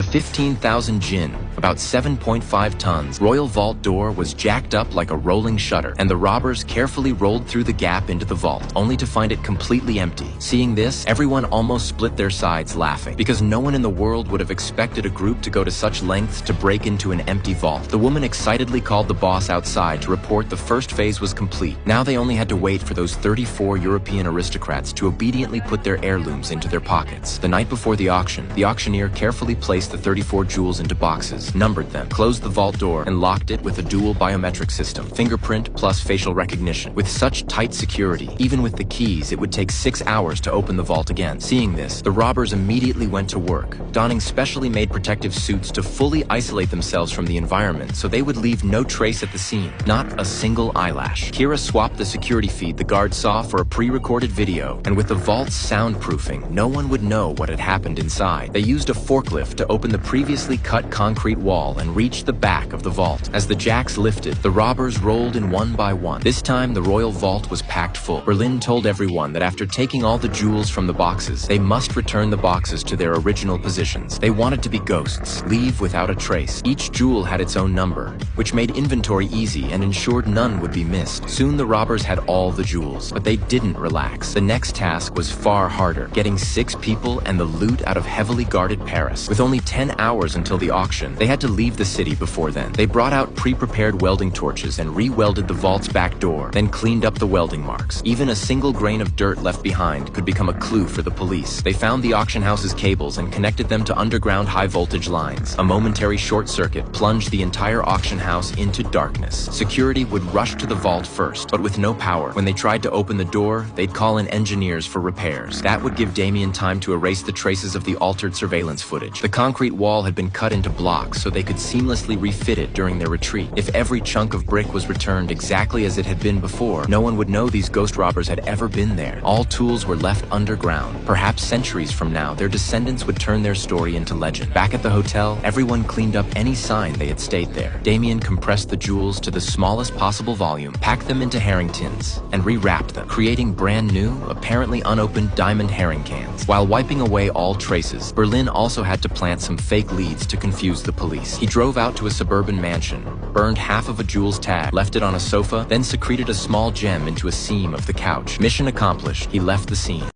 The 15,000 jin, about 7.5 tons, royal vault door was jacked up like a rolling shutter, and the robbers carefully rolled through the gap into the vault, only to find it completely empty. Seeing this, everyone almost split their sides laughing, because no one in the world would have expected a group to go to such lengths to break into an empty vault. The woman excitedly called the boss outside to report the first phase was complete. Now they only had to wait for those 34 European aristocrats to obediently put their heirlooms into their pockets. The night before the auction, the auctioneer carefully placed the 34 jewels into boxes, numbered them, closed the vault door, and locked it with a dual biometric system, fingerprint plus facial recognition. With such tight security, even with the keys, it would take 6 hours to open the vault again. Seeing this, the robbers immediately went to work, donning specially made protective suits to fully isolate themselves from the environment so they would leave no trace at the scene, not a single eyelash. Kira swapped the security feed the guard saw for a pre-recorded video, and with the vault's soundproofing, no one would know what had happened inside. They used a forklift to open the previously cut concrete wall and reached the back of the vault. As the jacks lifted, the robbers rolled in one by one. This time, the royal vault was packed full. Berlin told everyone that after taking all the jewels from the boxes, they must return the boxes to their original positions. They wanted to be ghosts, leave without a trace. Each jewel had its own number, which made inventory easy and ensured none would be missed. Soon the robbers had all the jewels, but they didn't relax. The next task was far harder, getting 6 people and the loot out of heavily guarded Paris. With only 10 hours until the auction, they had to leave the city before then. They brought out pre-prepared welding torches and re-welded the vault's back door, then cleaned up the welding marks. Even a single grain of dirt left behind could become a clue for the police. They found the auction house's cables and connected them to underground high-voltage lines. A momentary short circuit plunged the entire auction house into darkness. Security would rush to the vault first, but with no power. When they tried to open the door, they'd call in engineers for repairs. That would give Damien time to erase the traces of the altered surveillance footage. The concrete wall had been cut into blocks so they could seamlessly refit it during their retreat. If every chunk of brick was returned exactly as it had been before, no one would know these ghost robbers had ever been there. All tools were left underground. Perhaps centuries from now, their descendants would turn their story into legend. Back at the hotel, everyone cleaned up any sign they had stayed there. Damien compressed the jewels to the smallest possible volume, packed them into herring tins, and rewrapped them, creating brand new, apparently unopened diamond herring cans. While wiping away all traces, Berlin also had to plant some fake leads to confuse the police. He drove out to a suburban mansion, burned half of a jewel's tag, left it on a sofa, then secreted a small gem into a seam of the couch. Mission accomplished, he left the scene.